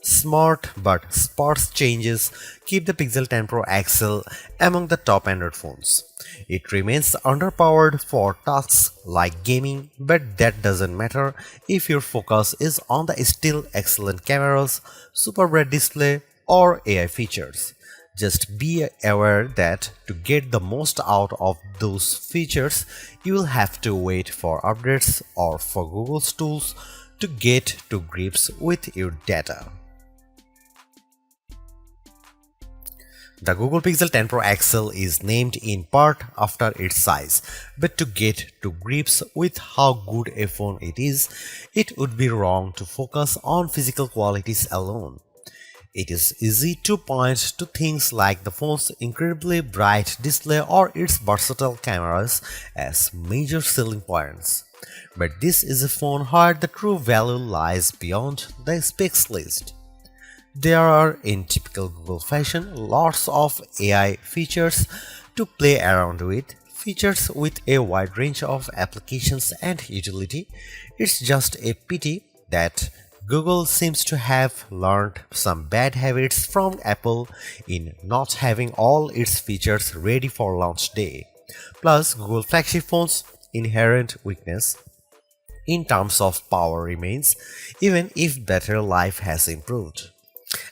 Smart but sparse changes keep the Pixel 10 Pro XL among the top Android phones. It remains underpowered for tasks like gaming, but that doesn't matter if your focus is on the still excellent cameras, super bright display, or AI features. Just be aware that to get the most out of those features, you will have to wait for updates or for Google's tools to get to grips with your data. The Google Pixel 10 Pro XL is named in part after its size, but to get to grips with how good a phone it is, it would be wrong to focus on physical qualities alone. It is easy to point to things like the phone's incredibly bright display or its versatile cameras as major selling points. But this is a phone where the true value lies beyond the specs list. There are, in typical Google fashion, lots of AI features to play around with, features with a wide range of applications and utility. It's just a pity that Google seems to have learned some bad habits from Apple in not having all its features ready for launch day. Plus, Google flagship phones' inherent weakness in terms of power remains, even if battery life has improved.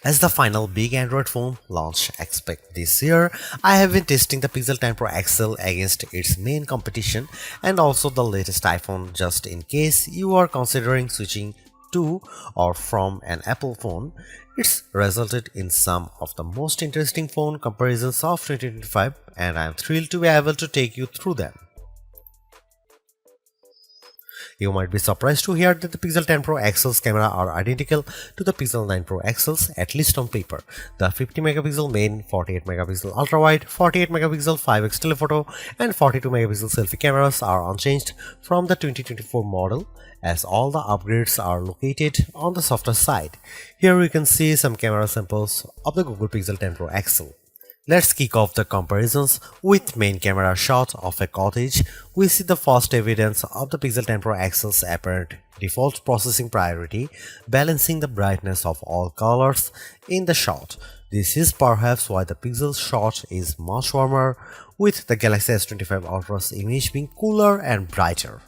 As the final big Android phone launch expect this year, I have been testing the Pixel 10 Pro XL against its main competition and also the latest iPhone just in case you are considering switching to or from an Apple phone. It's resulted in some of the most interesting phone comparisons of 2025 and I am thrilled to be able to take you through them. You might be surprised to hear that the Pixel 10 Pro XL's camera are identical to the Pixel 9 Pro XL's, at least on paper. The 50 megapixel main, 48 megapixel ultra-wide, 48 megapixel 5x telephoto, and 42 megapixel selfie cameras are unchanged from the 2024 model, as all the upgrades are located on the softer side. Here we can see some camera samples of the Google Pixel 10 Pro XL. Let's kick off the comparisons with main camera shot of a cottage. We see the first evidence of the Pixel 10 Pro XL's apparent default processing priority, balancing the brightness of all colors in the shot. This is perhaps why the Pixel shot is much warmer, with the Galaxy S25 Ultra's image being cooler and brighter.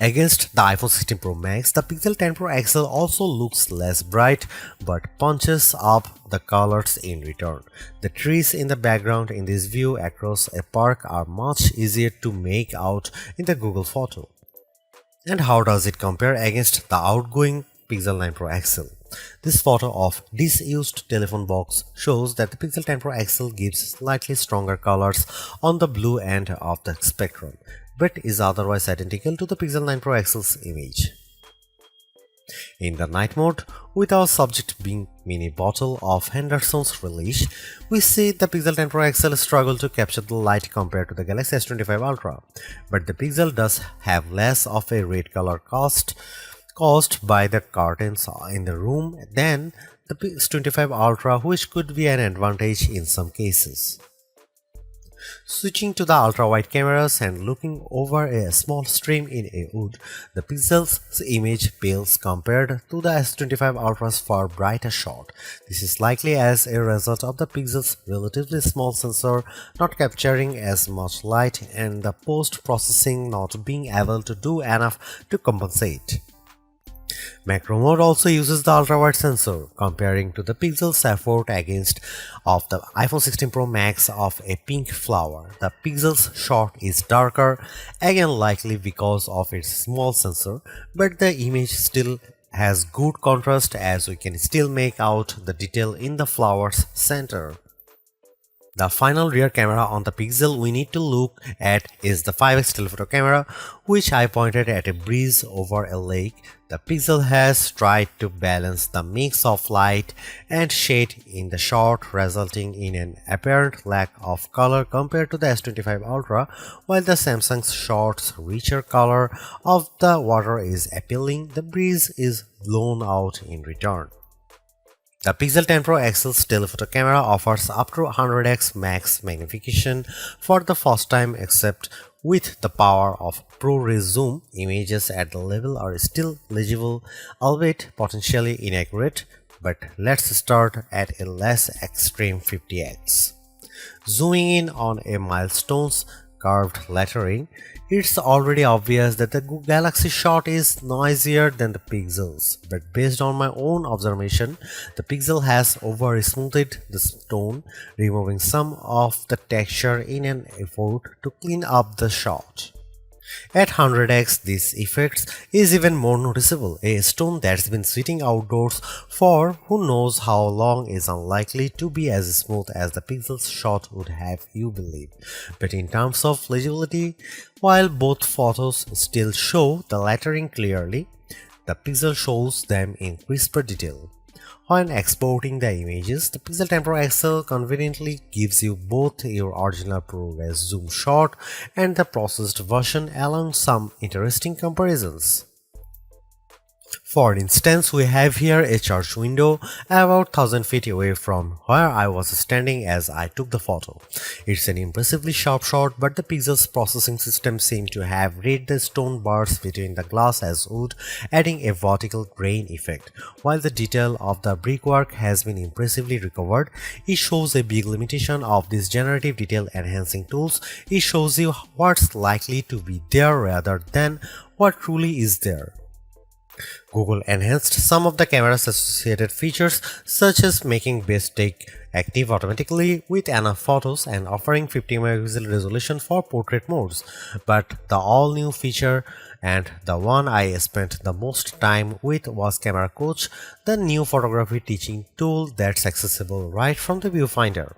Against the iPhone 16 Pro Max, the Pixel 10 Pro XL also looks less bright but punches up the colors in return. The trees in the background in this view across a park are much easier to make out in the Google photo. And how does it compare against the outgoing Pixel 9 Pro XL? This photo of disused telephone box shows that the Pixel 10 Pro XL gives slightly stronger colors on the blue end of the spectrum, but is otherwise identical to the Pixel 9 Pro XL's image. In the night mode, with our subject being mini bottle of Henderson's relish, we see the Pixel 10 Pro XL struggle to capture the light compared to the Galaxy S25 Ultra, but the Pixel does have less of a red color caused by the curtains in the room than the S25 Ultra, which could be an advantage in some cases. Switching to the ultra-wide cameras and looking over a small stream in a wood, the Pixel's image pales compared to the S25 Ultra's far brighter shot. This is likely as a result of the Pixel's relatively small sensor not capturing as much light and the post-processing not being able to do enough to compensate. Macro mode also uses the ultra-wide sensor, comparing to the Pixel's effort against of the iPhone 16 Pro Max of a pink flower. The Pixel's shot is darker, again likely because of its small sensor, but the image still has good contrast as we can still make out the detail in the flower's center. The final rear camera on the Pixel we need to look at is the 5x telephoto camera, which I pointed at a breeze over a lake. The Pixel has tried to balance the mix of light and shade in the shot, resulting in an apparent lack of color compared to the S25 Ultra, while the Samsung's shot's richer color of the water is appealing. The breeze is blown out in return. The Pixel 10 Pro XL's telephoto camera offers up to 100x max magnification for the first time, except with the power of ProRes zoom. Images at the level are still legible, albeit potentially inaccurate, but let's start at a less extreme 50x. Zooming in on a milestone's curved lettering, it's already obvious that the Galaxy shot is noisier than the Pixels, but based on my own observation, the Pixel has over-smoothed the stone, removing some of the texture in an effort to clean up the shot. At 100x, this effect is even more noticeable. A stone that's been sitting outdoors for who knows how long is unlikely to be as smooth as the Pixel's shot would have you believe. But in terms of legibility, while both photos still show the lettering clearly, the Pixel shows them in crisper detail. When exporting the images, the Pixel 10 Pro XL conveniently gives you both your original ProRes zoom shot and the processed version, allowing some interesting comparisons. For instance, we have here a church window about 1000 feet away from where I was standing as I took the photo. It's an impressively sharp shot, but the Pixel's processing system seemed to have read the stone bars between the glass as wood, adding a vertical grain effect. While the detail of the brickwork has been impressively recovered, it shows a big limitation of these generative detail enhancing tools. It shows you what's likely to be there rather than what truly is there. Google enhanced some of the camera's associated features, such as making best take active automatically with enough photos and offering 50 megapixel resolution for portrait modes. But the all-new feature, and the one I spent the most time with, was Camera Coach, the new photography teaching tool that's accessible right from the viewfinder.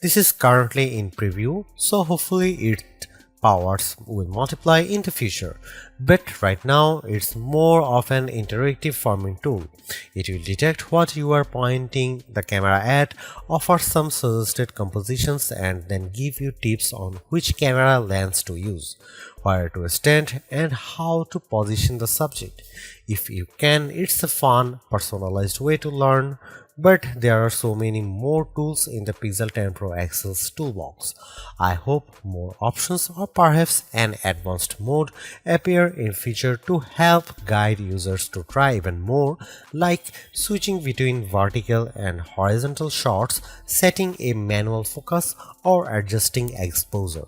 This is currently in preview, so hopefully its powers will multiply in the future, but right now it's more of an interactive forming tool. It will detect what you are pointing the camera at, offer some suggested compositions, and then give you tips on which camera lens to use, where to stand, and how to position the subject. If you can, it's a fun, personalized way to learn. But there are so many more tools in the Pixel 10 Pro XL's toolbox. I hope more options or perhaps an advanced mode appear in future to help guide users to try even more, like switching between vertical and horizontal shots, setting a manual focus, or adjusting exposure.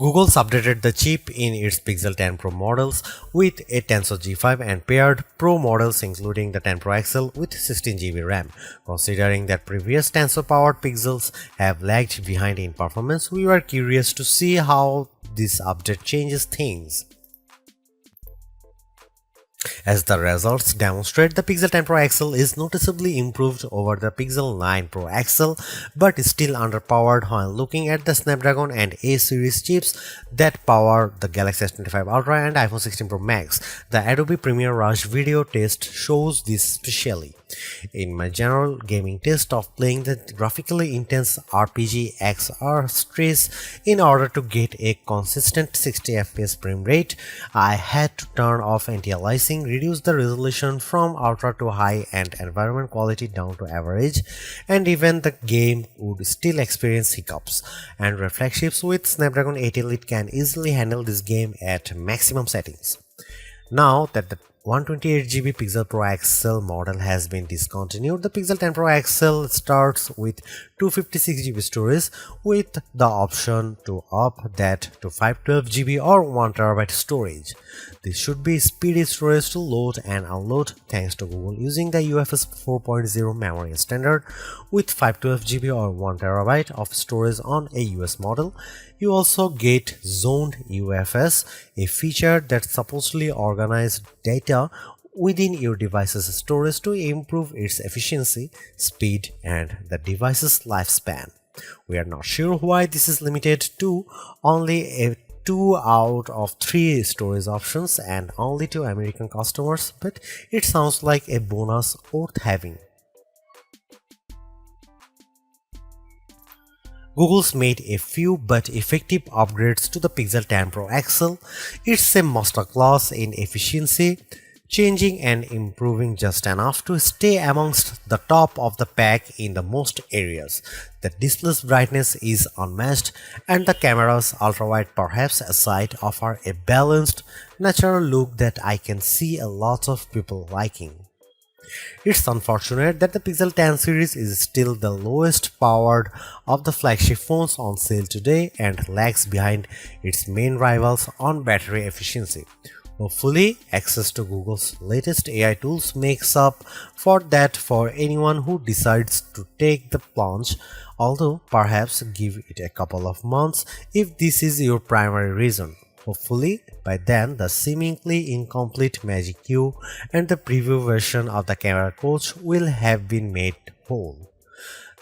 Google's updated the chip in its Pixel 10 Pro models with a Tensor G5 and paired Pro models including the 10 Pro XL with 16 GB RAM. Considering that previous Tensor-powered Pixels have lagged behind in performance, we were curious to see how this update changes things. As the results demonstrate, the Pixel 10 Pro XL is noticeably improved over the Pixel 9 Pro XL, but is still underpowered when looking at the Snapdragon and A series chips that power the Galaxy S25 Ultra and iPhone 16 Pro Max. The Adobe Premiere Rush video test shows this specially. In my general gaming test of playing the graphically intense RPG XR Stress in order to get a consistent 60 FPS frame rate, I had to turn off anti-aliasing, reduce the resolution from ultra to high and environment quality down to average, and even the game would still experience hiccups. And flagships with Snapdragon 8 Elite can easily handle this game at maximum settings. Now that the 128GB Pixel Pro XL model has been discontinued, the Pixel 10 Pro XL starts with 256GB storage with the option to up that to 512GB or 1TB storage. This should be speedy storage to load and unload thanks to Google using the UFS 4.0 memory standard with 512GB or 1TB of storage on a US model. You also get zoned UFS, a feature that supposedly organizes data within your device's storage to improve its efficiency, speed, and the device's lifespan. We are not sure why this is limited to only a 2 out of 3 storage options and only to American customers, but it sounds like a bonus worth having. Google's made a few but effective upgrades to the Pixel 10 Pro XL. It's a masterclass in efficiency, changing and improving just enough to stay amongst the top of the pack in the most areas. The display's brightness is unmatched, and the camera's ultrawide perhaps aside offer a balanced, natural look that I can see a lot of people liking. It's unfortunate that the Pixel 10 series is still the lowest powered of the flagship phones on sale today and lags behind its main rivals on battery efficiency. Hopefully, access to Google's latest AI tools makes up for that for anyone who decides to take the plunge, although perhaps give it a couple of months if this is your primary reason. Hopefully, by then the seemingly incomplete Magic Q and the preview version of the camera coach will have been made whole.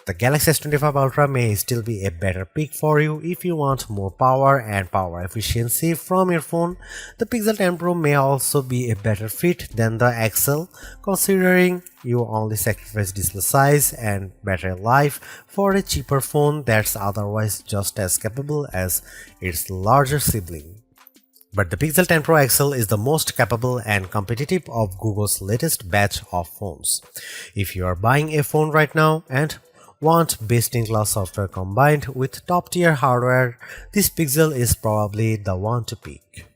The Galaxy S25 Ultra may still be a better pick for you if you want more power and power efficiency from your phone. The Pixel 10 Pro may also be a better fit than the XL, considering you only sacrifice display size and battery life for a cheaper phone that's otherwise just as capable as its larger sibling. But the Pixel 10 Pro XL is the most capable and competitive of Google's latest batch of phones. If you are buying a phone right now and want best-in-class software combined with top-tier hardware, this Pixel is probably the one to pick.